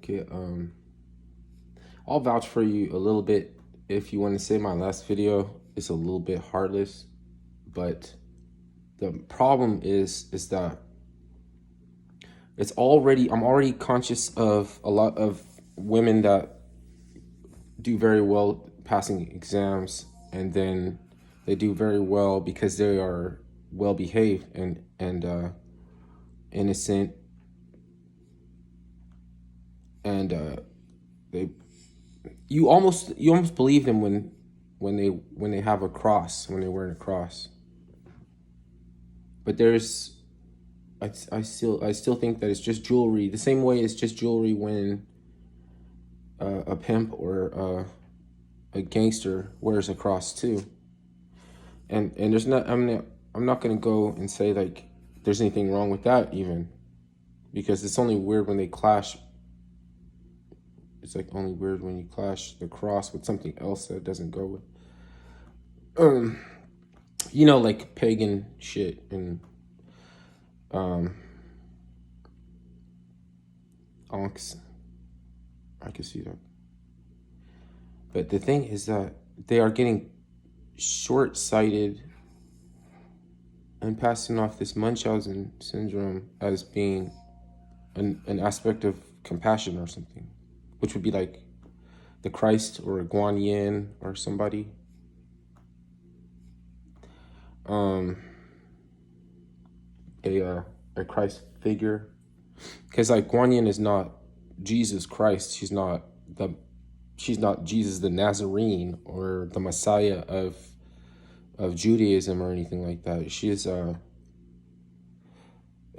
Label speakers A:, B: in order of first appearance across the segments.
A: Okay, I'll vouch for you a little bit. If you want to say my last video is a little bit heartless, but the problem is that I'm already conscious of a lot of women that do very well passing exams, and then they do very well because they are well behaved and innocent, and they you almost believe them when they have a cross, when they're wearing a cross. But I still think that it's just jewelry, the same way it's just jewelry when a pimp or a gangster wears a cross too. And there's not I'm not gonna go and say like there's anything wrong with that, even because it's only weird when they clash. It's like only weird when you clash the cross with something else that doesn't go with um like pagan shit. And um onks, I can see that. But the thing is that they are getting short-sighted and passing off this Munchausen syndrome as being an aspect of compassion or something, which would be like the Christ or a Guan Yin or somebody. Um, a Christ figure, because like Guan Yin is not Jesus Christ. She's not Jesus the Nazarene or the Messiah of Judaism or anything like that. She is a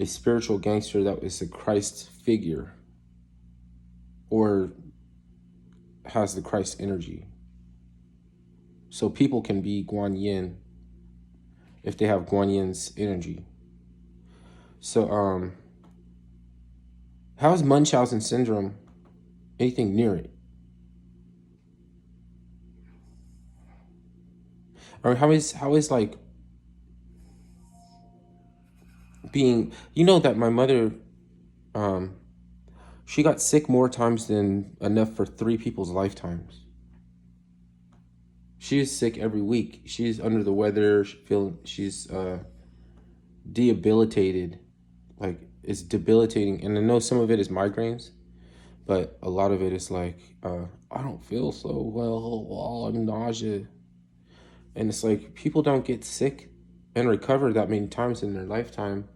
A: spiritual gangster that is a Christ figure or has the Christ energy. So people can be Guan Yin if they have Guan Yin's energy. So how is Munchausen syndrome anything near it? Or how is like being, that my mother, um she got sick more times than enough for three people's lifetimes. She is sick every week. She's under the weather. She's debilitated. Like, it's debilitating. And I know some of it is migraines, but a lot of it is like, I don't feel so well. I'm nausea. And it's like people don't get sick and recover that many times in their lifetime.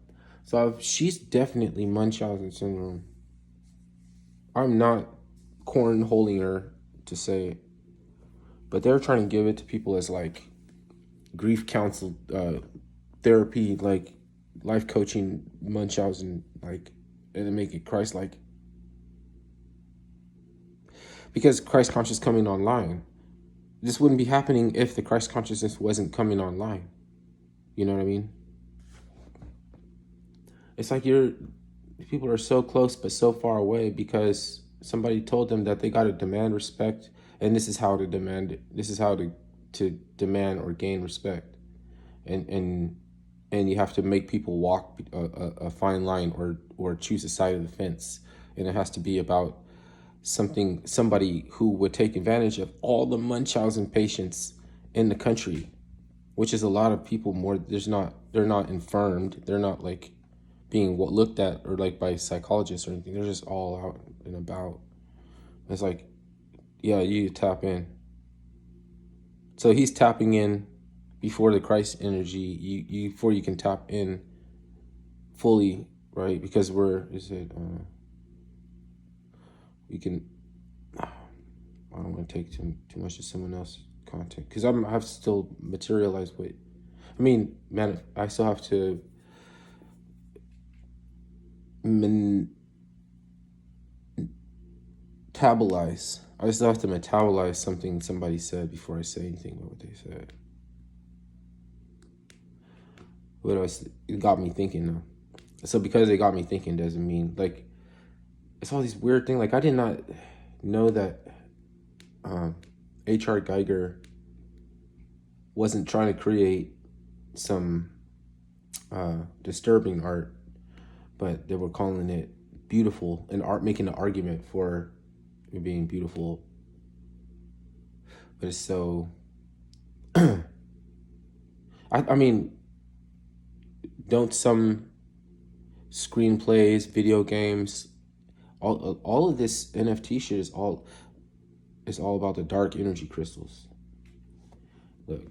A: So she's definitely Munchausen syndrome. I'm not cornholing her to say it, but they're trying to give it to people as like grief counsel, therapy, like life coaching Munchausen, like, and then make it Christ like, because Christ consciousness coming online. This wouldn't be happening if the Christ consciousness wasn't coming online. You know what I mean? It's like people are so close but so far away because somebody told them that they got to demand respect, and this is how to demand it. This is how to demand or gain respect, and you have to make people walk a fine line or choose a side of the fence, and it has to be about somebody who would take advantage of all the Munchausen patients in the country, which is a lot of people. More, they're not infirmed, they're not like being looked at or like by psychologists or anything. They're just all out and about. It's like, yeah, you tap in. So he's tapping in before the Christ energy. You before you can tap in fully, right? Because we can. I don't want to take too much of someone else's content because I have to still materialize what. I mean, man, I still have to metabolize. I still have to metabolize something somebody said before I say anything about what they said. What else? It got me thinking though. So because it got me thinking doesn't mean like it's all these weird things. Like I did not know that H.R. Geiger wasn't trying to create some disturbing art, but they were calling it beautiful and art making an argument for it being beautiful, but it's so. I mean, don't some screenplays, video games, all of this NFT shit is all about the dark energy crystals. Look,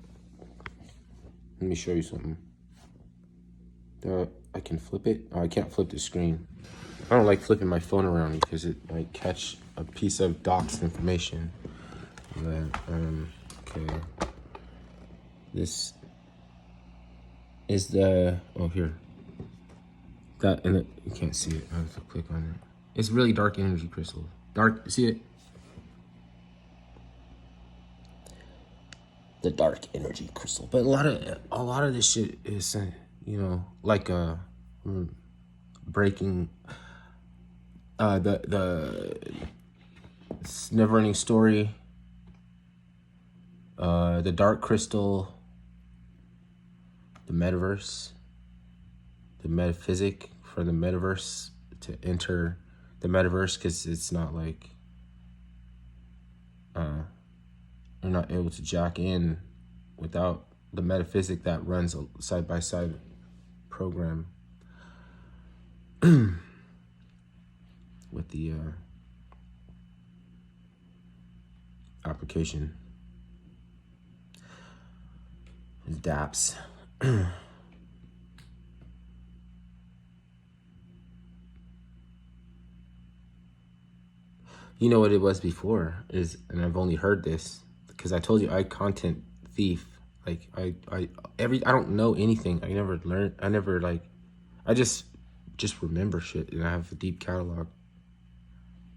A: let me show you something. I can flip it. Oh, I can't flip the screen. I don't like flipping my phone around because it might catch a piece of doxed information. Okay. This is the here. That and you can't see it. I have to click on it. It's really dark energy crystal. Dark. See it? The dark energy crystal. But a lot of this shit is like breaking the never ending story, the dark crystal, the metaverse, the metaphysic for the metaverse to enter the metaverse, because it's not like you're not able to jack in without the metaphysic that runs a side by side program with the application. DApps. You know what it was before is, and I've only heard this because I told you I content thief. Like I don't know anything. I never learned. I just remember shit, and I have a deep catalog.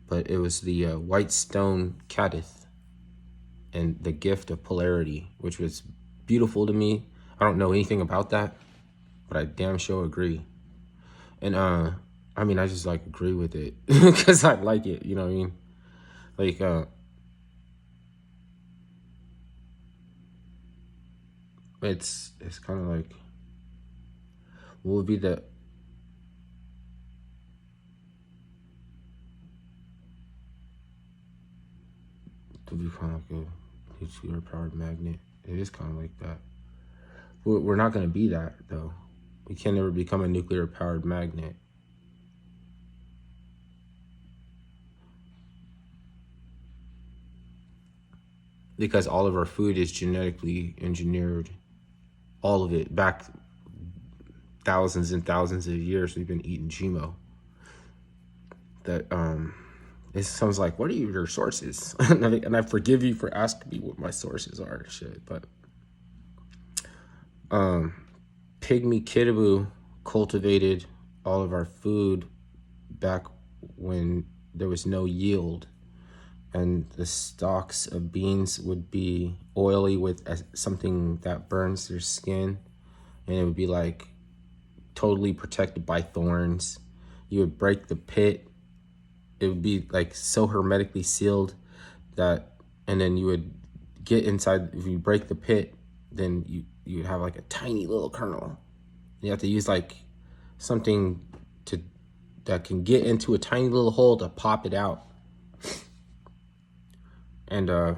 A: But it was the White Stone Cadith and the Gift of Polarity, which was beautiful to me. I don't know anything about that, but I damn sure agree. And I mean, I just like agree with it because I like it. You know what I mean? Like it's kind of like, what would be the to be kind of like a nuclear powered magnet? It is kind of like that. We're not going to be that though. We can never become a nuclear powered magnet. Because all of our food is genetically engineered. All of it. Back thousands and thousands of years, we've been eating GMO. That it sounds like, what are your sources? And I forgive you for asking me what my sources are and shit. But Pygmy Kitabu cultivated all of our food back when there was no yield. And the stalks of beans would be oily with something that burns their skin. And it would be like totally protected by thorns. You would break the pit. It would be like so hermetically sealed that, and then you would get inside. If you break the pit, then you would have like a tiny little kernel. You have to use like something that can get into a tiny little hole to pop it out. And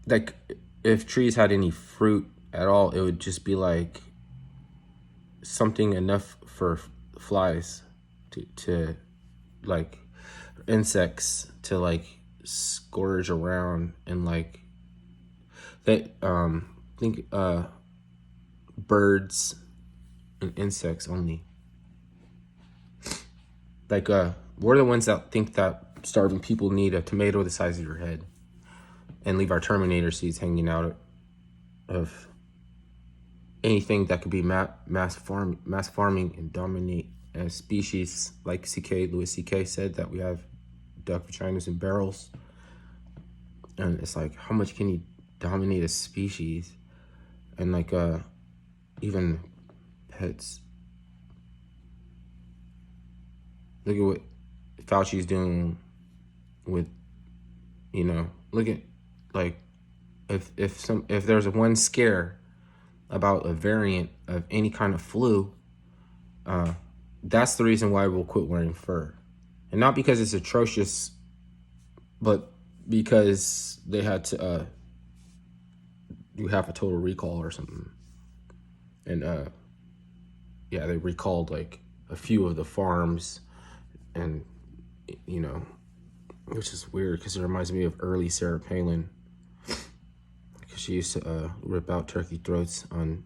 A: like if trees had any fruit at all, it would just be like something enough for flies to like insects to like scourge around, and like that think birds and insects only. Like we're the ones that think that starving people need a tomato the size of your head, and leave our Terminator seeds hanging out of anything that could be mass farming and dominate a species. Like Louis C.K. said, that we have duck vaginas and barrels, and it's like, how much can you dominate a species? And like even pets. Look at what Fauci's doing with, look at, like, if there's one scare about a variant of any kind of flu, That's the reason why we'll quit wearing fur. And not because it's atrocious, but because they had to do have a total recall or something. And yeah, they recalled like a few of the farms, and you know, which is weird because it reminds me of early Sarah Palin, because she used to rip out turkey throats on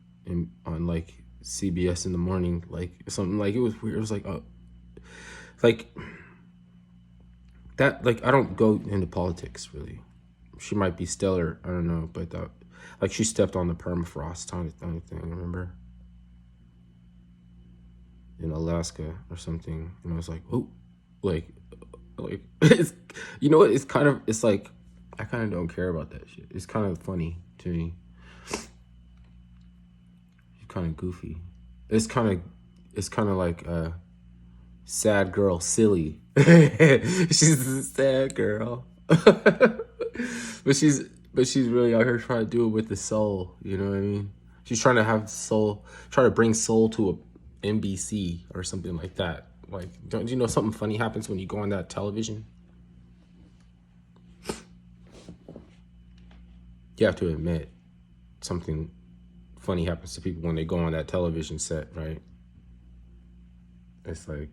A: like CBS in the morning, like something. Like it was weird. It was like that. Like I don't go into politics really. She might be stellar, I don't know, but like she stepped on the permafrost on the thing, remember? In Alaska or something, and I was like, oh, like it's, you know what? It's like I kind of don't care about that shit. It's kind of funny to me. It's kind of goofy. It's kind of like sad girl silly. She's a sad girl, but she's really out here trying to do it with the soul. You know what I mean? She's trying to have soul, try to bring soul to a NBC or something like that. Like, don't you know something funny happens when you go on that television? You have to admit something funny happens to people when they go on that television set, right? It's like,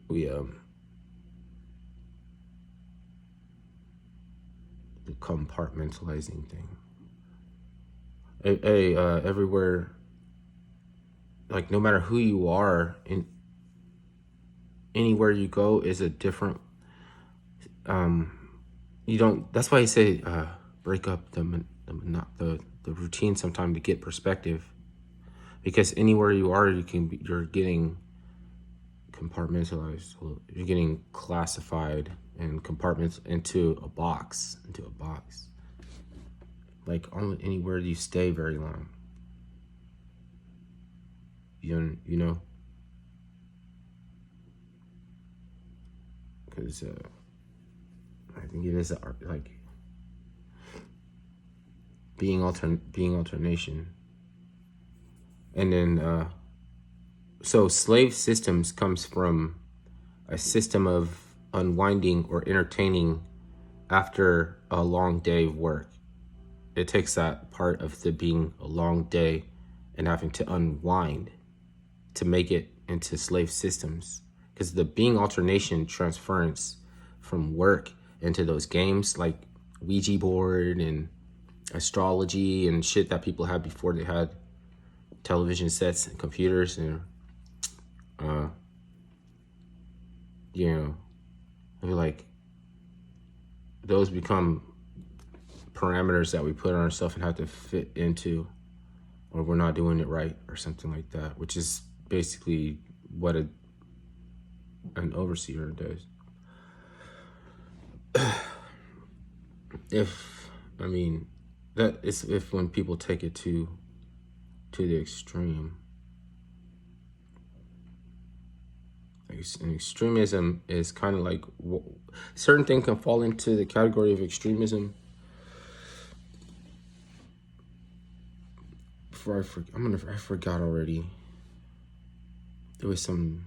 A: we the compartmentalizing thing. Everywhere, like no matter who you are, in anywhere you go is a different. You don't. That's why I say break up the routine sometime to get perspective, because anywhere you are, you're getting compartmentalized. You're getting classified and compartments into a box. Like only anywhere you stay very long. You know, because I think it is like being alternation, and then so slave systems comes from a system of unwinding or entertaining after a long day of work. It takes that part of the being a long day and having to unwind to make it into slave systems, because the being alternation transference from work into those games like Ouija board and astrology and shit that people had before they had television sets and computers, and you know, I feel like those become parameters that we put on ourselves and have to fit into, or we're not doing it right or something like that, which is basically what an overseer does. That is if when people take it to the extreme. And extremism is kind of like certain things can fall into the category of extremism. Before I forgot already. There was some.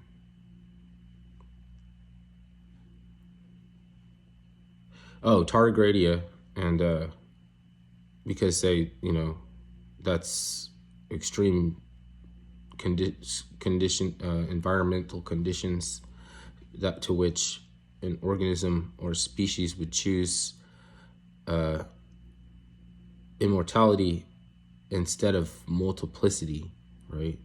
A: Oh, tardigradia, and because they, that's extreme environmental conditions that to which an organism or species would choose immortality instead of multiplicity, right?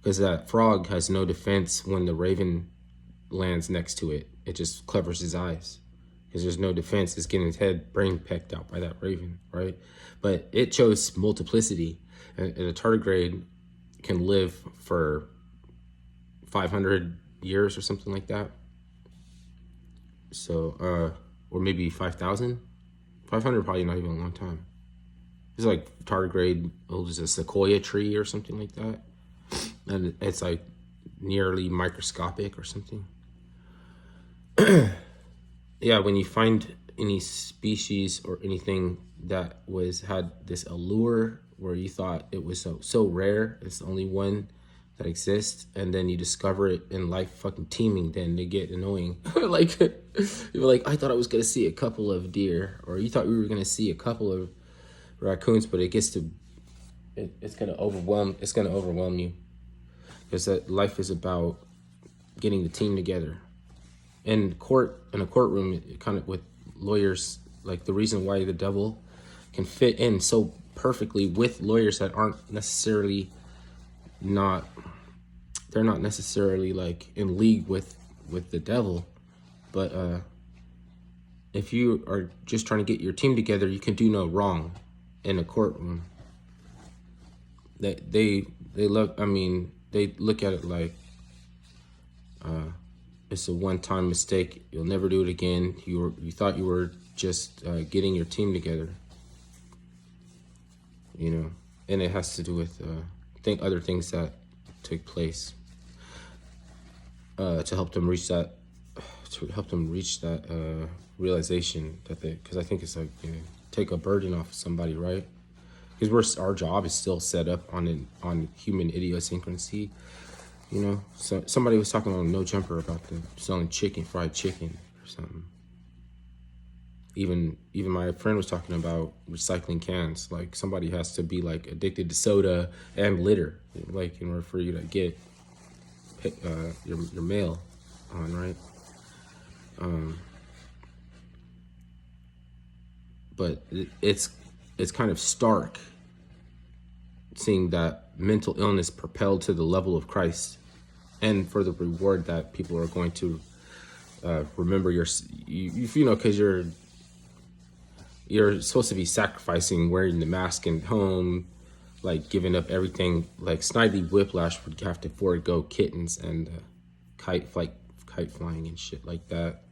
A: Because that frog has no defense when the raven lands next to it. It just covers his eyes because there's no defense. It's getting its brain pecked out by that raven, right? But it chose multiplicity, and a tardigrade can live for 500 years or something like that. So, or maybe 5,000. 500 probably not even a long time. It's like tardigrade old as a sequoia tree or something like that. And it's like nearly microscopic or something. yeah, when you find any species or anything that was had this allure where you thought it was so rare, it's the only one that exists, and then you discover it in life fucking teeming, then they get annoying. Like you're like, I thought I was gonna see a couple of deer, or you thought we were gonna see a couple of raccoons, but it gets to it's gonna overwhelm you, because that life is about getting the team together. In a courtroom, it kind of with lawyers, like the reason why the devil can fit in so perfectly with lawyers that aren't necessarily not they're not necessarily like in league with the devil, but if you are just trying to get your team together, you can do no wrong in a courtroom. They look, I mean, they look at it like it's a one-time mistake. You'll never do it again. You thought you were just getting your team together, you know, and it has to do with other things that took place to help them reach that realization that they, because I think it's like, you know, take a burden off of somebody, right? Because our job is still set up on human idiosyncrasy. You know, so somebody was talking on No Jumper about the selling fried chicken or something. Even my friend was talking about recycling cans. Like somebody has to be like addicted to soda and litter, like in order for you to get your mail on, right? But it's kind of stark seeing that mental illness propelled to the level of Christ, and for the reward that people are going to remember you know, because you're supposed to be sacrificing wearing the mask in home, like giving up everything. Like Snidely Whiplash would have to forego kittens and kite flying and shit like that,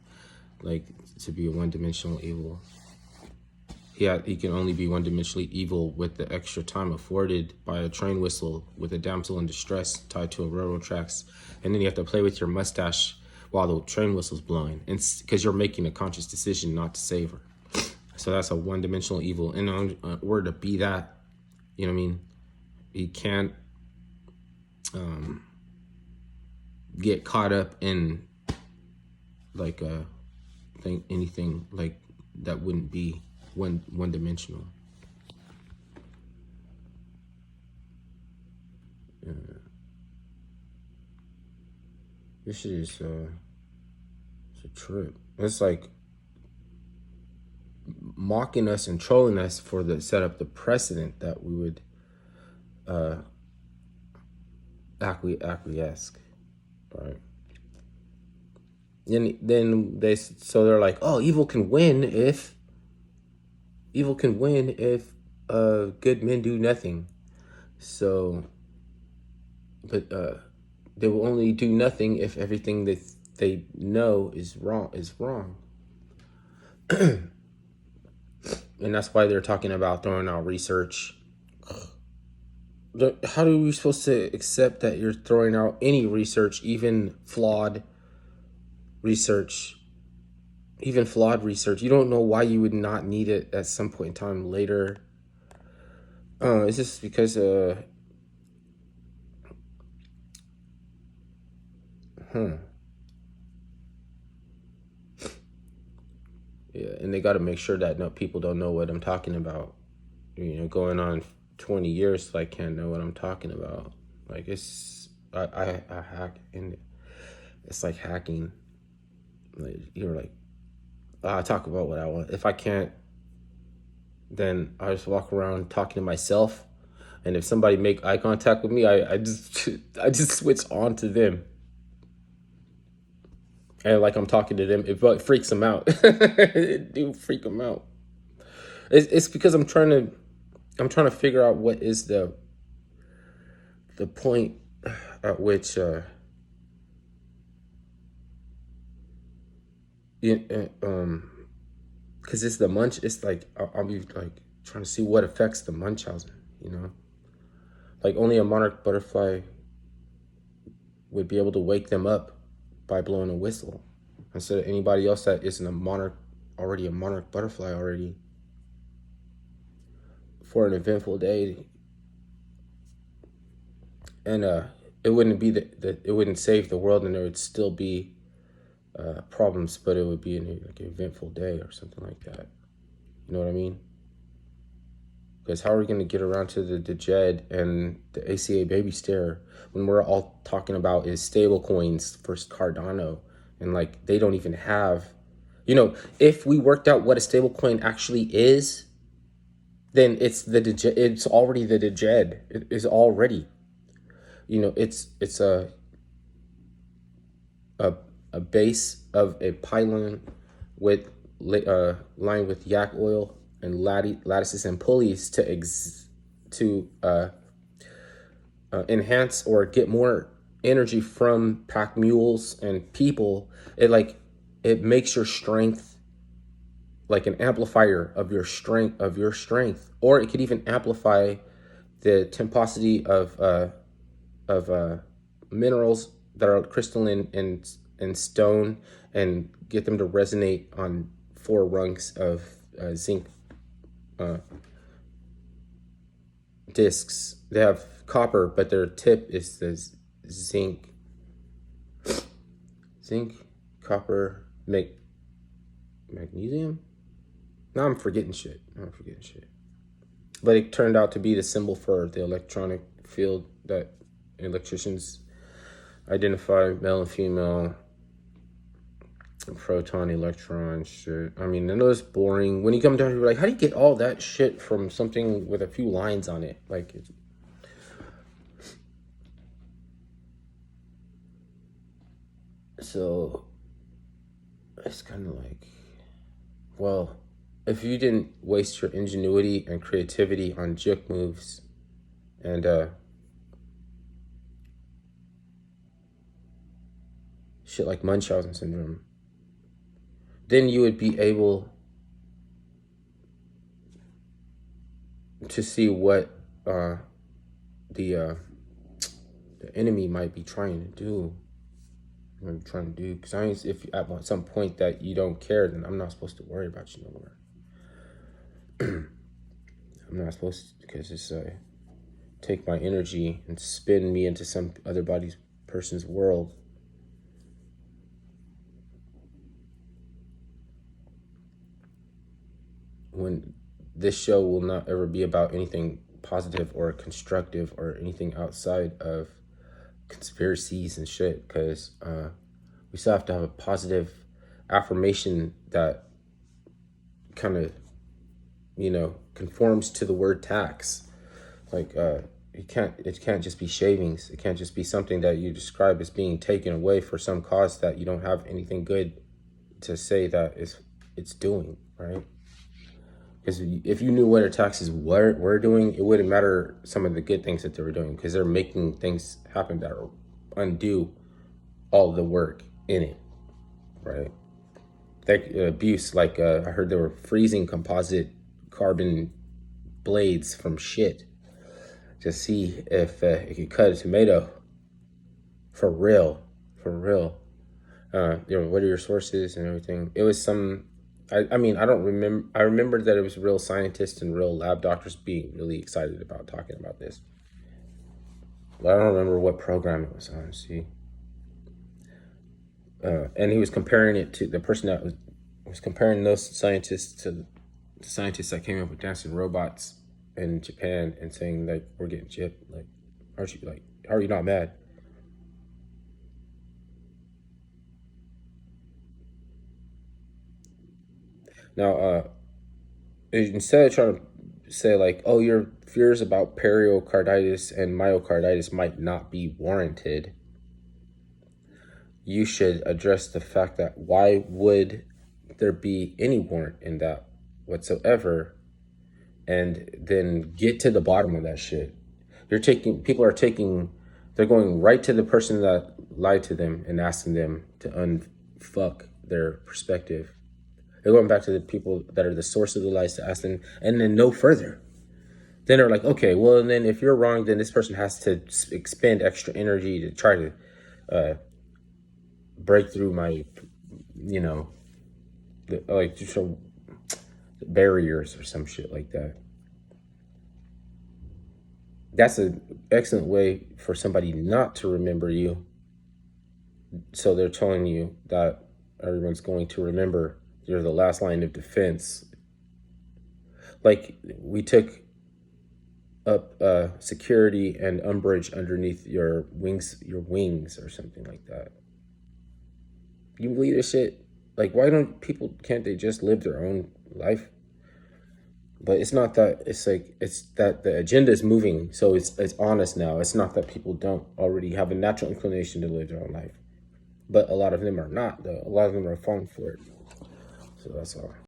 A: like to be a one-dimensional evil. Yeah, he can only be one-dimensionally evil with the extra time afforded by a train whistle with a damsel in distress tied to a railroad tracks, and then you have to play with your mustache while the train whistle's blowing, and because you're making a conscious decision not to save her. So that's a one-dimensional evil. And in order to be that, you know what I mean, you can't get caught up in like anything like that wouldn't be one-dimensional. This shit is it's a trip. It's like mocking us and trolling us for the set up the precedent that we would acquiesce, right? And then they're like, oh, evil can win if good men do nothing. So, but they will only do nothing if everything that they know is wrong. And that's why they're talking about throwing out research. How are we supposed to accept that you're throwing out any research, even flawed research? You don't know why you would not need it at some point in time later. It's just because yeah, and they got to make sure that people don't know what I'm talking about. You know, going on 20 years, so I can't know what I'm talking about. Like I hack, and it's like hacking. Like you're like, I talk about what I want. If I can't, then I just walk around talking to myself. And if somebody make eye contact with me, I just I just switch on to them. And like I'm talking to them, it freaks them out. It do freak them out. It's because I'm trying to figure out what is the point at which because it's the munch. It's like I'll be like trying to see what affects the Munchausen. You know, like only a monarch butterfly would be able to wake them up by blowing a whistle. instead of anybody else that isn't a monarch, already a monarch butterfly already, for an eventful day. And it wouldn't be that it wouldn't save the world, and there would still be problems, but it would be like an eventful day or something like that. You know what I mean? Because how are we going to get around to the Djed and the ACA baby stare when we're all talking about is stable coins for Cardano, and like they don't even have, if we worked out what a stable coin actually is, then it's already the Djed. It is already, it's a base of a pylon with lined with yak oil and lattices and pulleys to enhance or get more energy from pack mules and people. It makes your strength like an amplifier of your strength, or it could even amplify the temposity of minerals that are crystalline and stone, and get them to resonate on 4 rungs of zinc discs. They have copper, but their tip is the zinc, copper, magnesium. Now I'm forgetting shit. But it turned out to be the symbol for the electronic field that electricians identify: male and female, proton, electron shit. I mean, I know it's boring. When you come down, you're like, how do you get all that shit from something with a few lines on it? Like, so it's kind of like, well, if you didn't waste your ingenuity and creativity on juke moves and shit like Munchausen syndrome, then you would be able to see what the enemy might be trying to do. Because if at some point that you don't care, then I'm not supposed to worry about you no more. I'm not supposed to, because it's take my energy and spin me into some other person's world. When this show will not ever be about anything positive or constructive or anything outside of conspiracies and shit, because we still have to have a positive affirmation that kind of, conforms to the word tax. Like it can't just be shavings. It can't just be something that you describe as being taken away for some cause that you don't have anything good to say that it's doing, right? Because if you knew what our taxes were doing, it wouldn't matter some of the good things that they were doing, because they're making things happen that are undo all the work in it, right? That abuse, like I heard they were freezing composite carbon blades from shit to see if it could cut a tomato. For real. What are your sources and everything? It was some. I mean, I don't remember. I remember that it was real scientists and real lab doctors being really excited about talking about this. But I don't remember what program it was on. See, and he was comparing it to the person that was comparing those scientists to the scientists that came up with dancing robots in Japan, and saying like, we're getting gypped. Like, how are you not mad? Now, instead of trying to say like, oh, your fears about pericarditis and myocarditis might not be warranted, you should address the fact that why would there be any warrant in that whatsoever, and then get to the bottom of that shit. They're going right to the person that lied to them and asking them to unfuck their perspective. They're going back to the people that are the source of the lies to ask them, and then no further. Then they're like, okay, well, and then if you're wrong, then this person has to expend extra energy to try to break through you know, like to show barriers or some shit like that. That's an excellent way for somebody not to remember you. So they're telling you that everyone's going to remember you're the last line of defense. Like we took up security and umbrage underneath your wings or something like that. You believe this shit? Like, why don't people, can't they just live their own life? But it's not that, it's like, it's that the agenda is moving. So it's honest now. It's not that people don't already have a natural inclination to live their own life. But a lot of them are not, though. A lot of them are falling for it. So that's all.